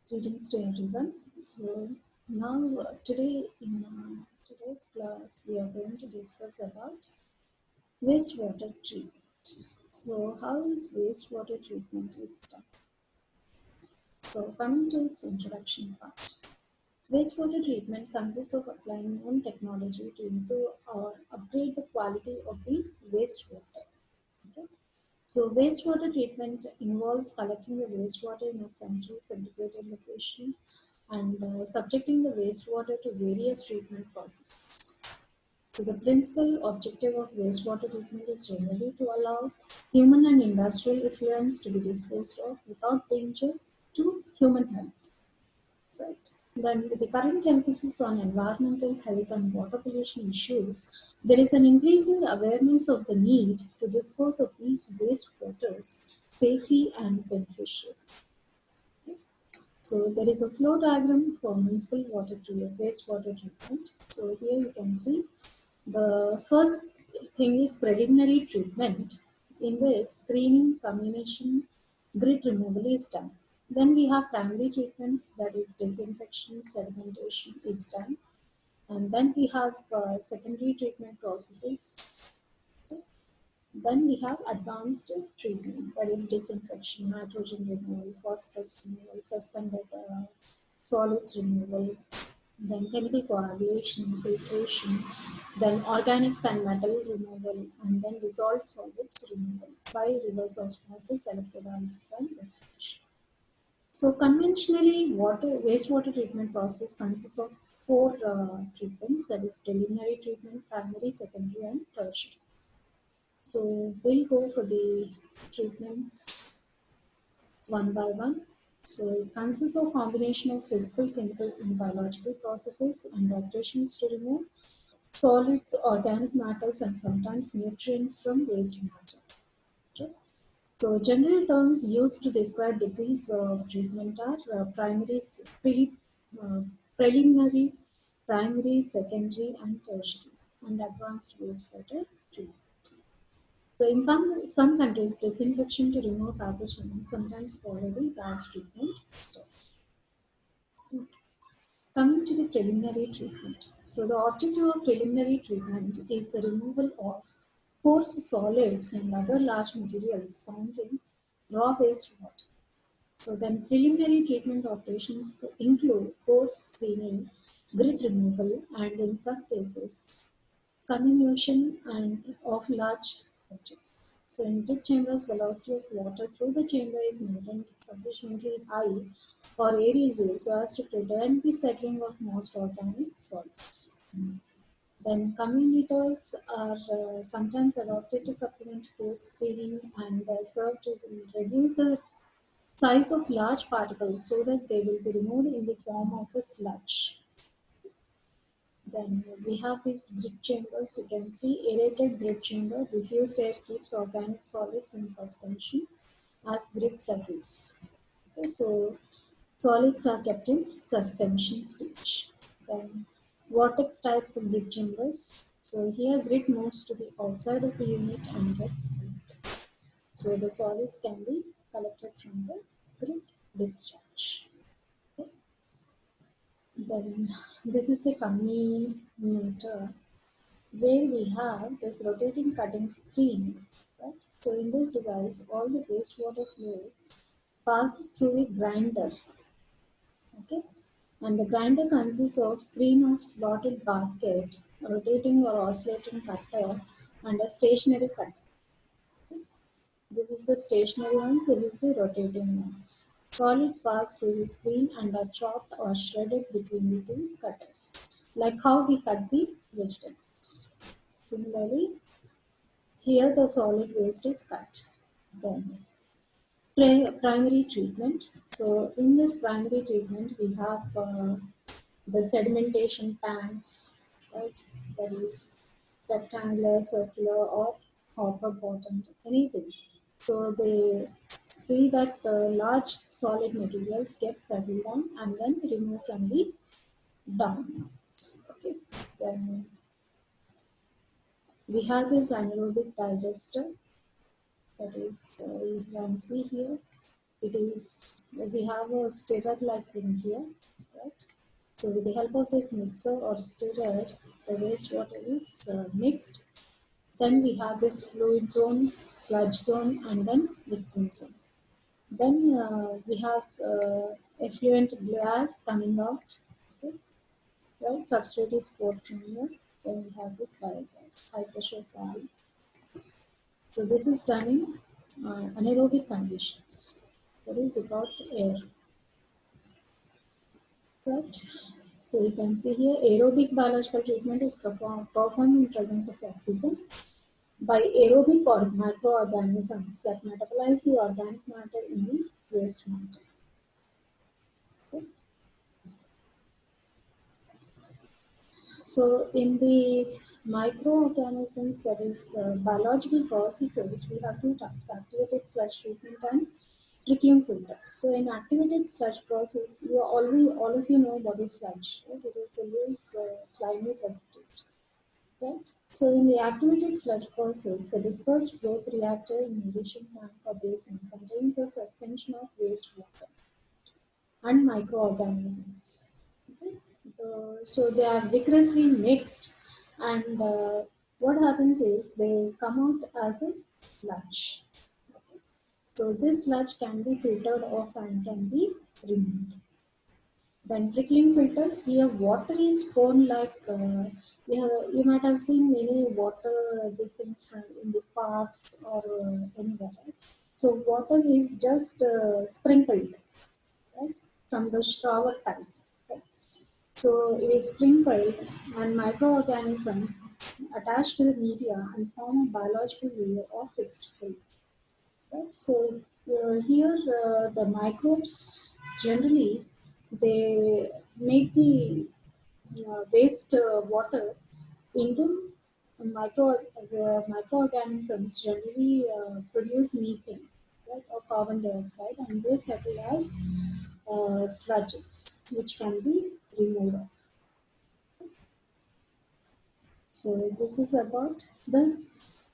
Greetings to everyone. So now today in today's class we are going to discuss about wastewater treatment. So how is wastewater treatment is done? So coming to its introduction part. Wastewater treatment consists of applying known technology to improve or upgrade the quality of the wastewater. Okay? So wastewater treatment involves collecting the wastewater in a central segregated location and subjecting the wastewater to various treatment processes. So the principal objective of wastewater treatment is generally to allow human and industrial effluents to be disposed of without danger to human health. Right. Then with the current emphasis on environmental health and water pollution issues, there is an increasing awareness of the need to dispose of these wastewaters safely and beneficially. So there is a flow diagram for municipal wastewater treatment. So here you can see the first thing is preliminary treatment, in which screening, comminution, grit removal is done. Then we have primary treatments, that is disinfection, sedimentation is done. And then we have secondary treatment processes. Then we have advanced treatment, that is disinfection, nitrogen removal, phosphorus removal, suspended solids removal, then chemical coagulation, filtration, then organics and metal removal, and then dissolved solids removal by reverse osmosis, electrolysis, and distillation. So conventionally, wastewater treatment process consists of four treatments, that is preliminary treatment, primary, secondary, and tertiary. So we'll go for the treatments one by one. So it consists of combination of physical, chemical, and biological processes and operations to remove solids, organic matters, and sometimes nutrients from waste matter. Okay. So general terms used to describe degrees of treatment are uh, preliminary, primary, secondary, and tertiary, and advanced wastewater treatment. So in some countries, disinfection to remove pathogens sometimes follow the gas treatment steps. Coming to the preliminary treatment. So the objective of preliminary treatment is the removal of coarse solids and other large materials found in raw wastewater. So then preliminary treatment operations include coarse screening, grit removal, and in some cases comminution and of large objects. So in deep chambers, velocity of water through the chamber is maintained sufficiently high or air is used so as to prevent the settling of most organic solids. Then communicators are sometimes adopted to supplement coarse screening and serve to reduce the size of large particles so that they will be removed in the form of a sludge. Then we have these grit chambers. You can see aerated grit chamber. Diffused air keeps organic solids in suspension as grit settles. Okay, so solids are kept in suspension stage. Then vortex type grit chambers. So here grit moves to the outside of the unit and gets split. So the solids can be collected from the grit discharge. Okay. Then this is the comminutor where we have this rotating cutting screen, right? So in this device, all the wastewater flow passes through a grinder, okay? And the grinder consists of screen of slotted basket, a rotating or oscillating cutter, and a stationary cutter. This is the stationary ones, this is the rotating ones. Solids pass through the screen and are chopped or shredded between the two cutters, like how we cut the vegetables. Similarly, here the solid waste is cut. Then primary treatment. So in this primary treatment, we have the sedimentation tanks, right? That is rectangular, circular, or hopper bottomed, anything. So they see that the large solid materials get settled down and then removed from the down. Okay. Then we have this anaerobic digester, that is you can see here. It is, we have a stirrer like thing here, right? So with the help of this mixer or stirrer, the wastewater is mixed. Then we have this fluid zone, sludge zone, and then mixing zone. Then we have effluent gas coming out. Okay, right? Substrate is poured from here. Then we have this biogas, high pressure valve. So this is done in anaerobic conditions, that is without air, right? So you can see here aerobic biological treatment is performed in presence of oxygen by aerobic or microorganisms that metabolize the organic matter in the waste matter. Okay. So in the microorganisms, that is biological processes, we have two types: activated sludge treatment and trickling filters. So in activated sludge process, all of you know what is sludge, right? It is a loose, slimy precipitate, right? So in the activated sludge process, the dispersed growth reactor in irrigation tank or basin contains a suspension of wastewater and microorganisms. Okay? So they are vigorously mixed, and what happens is they come out as a sludge. Okay? So this sludge can be filtered off and can be removed. Then trickling filters, here water is poured like, you might have seen many water, these things from in the parks or anywhere, right? So water is just sprinkled, right, from the shower type. Right? So it is sprinkled and microorganisms attach to the media and form a biological layer of fixed film. Right? So here the microbes generally they make the waste water into microorganisms generally produce methane, right, or carbon dioxide, and they settle as sludges which can be removed. So this is about this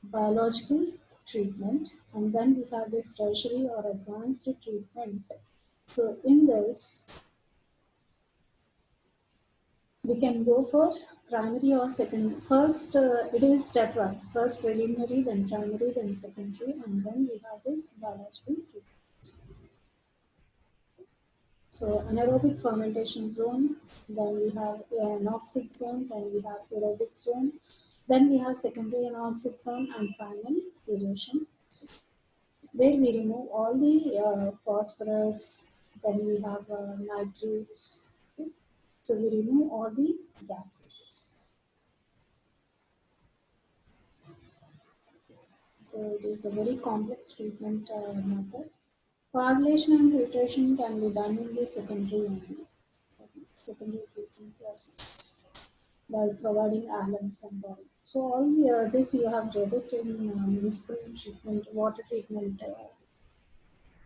biological treatment, and then we have this tertiary or advanced treatment. So in this we can go for primary or secondary. First, it is stepwise. First preliminary, then primary, then secondary, and then we have this biological treatment. So anaerobic fermentation zone, then we have anoxic zone, then we have aerobic zone, then we have secondary anoxic zone, and final aeration zone, where we remove all the phosphorus, then we have nitrates. Okay? So we remove all the gases. So it is a very complex treatment method. Coagulation and filtration can be done in the secondary only, secondary treatment process by providing alums and all. So all this you have read it in municipal treatment, water treatment,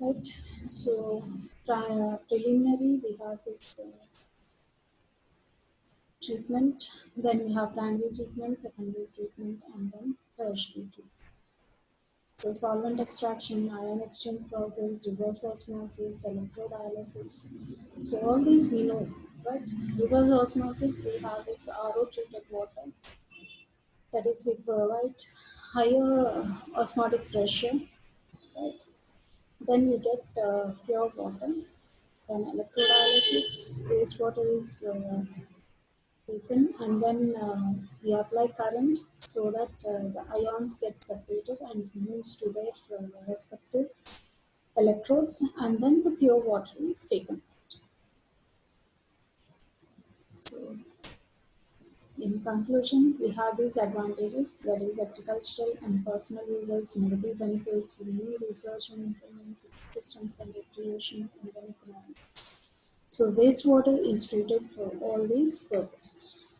right? So preliminary we have this treatment, then we have primary treatment, secondary treatment, and then tertiary treatment. So solvent extraction, ion exchange process, reverse osmosis, electrodialysis. So all these we know, right? Reverse osmosis, we have this RO treated water. That is, we provide higher osmotic pressure, right? Then we get pure water. Then electrodialysis, wastewater is taken, and then we apply current so that the ions get separated and moves to their respective electrodes, and then the pure water is taken. So in conclusion, we have these advantages, that is agricultural and personal users, medical benefits, new research and improvements, systems and recreation, and then economics. So wastewater is treated for all these purposes.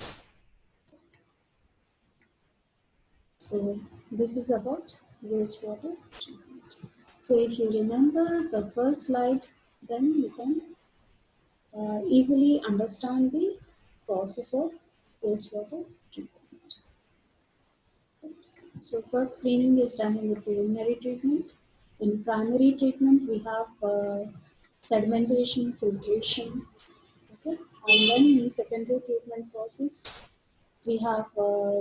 So this is about wastewater treatment. So if you remember the first slide, then you can easily understand the process of wastewater treatment. So first cleaning is done in the preliminary treatment. In primary treatment, we have sedimentation, filtration, okay? And then in secondary treatment process, we have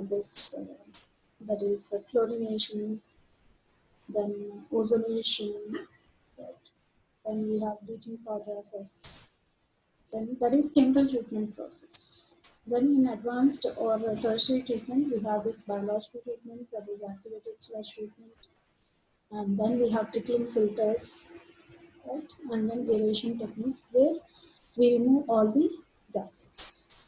this, that is chlorination, then ozonation, right? Then we have bleaching powder effects. Then that is chemical treatment process. Then in advanced or tertiary treatment, we have this biological treatment, that is activated sludge treatment. And then we have trickling filters, right? And then aeration techniques where we remove all the gases.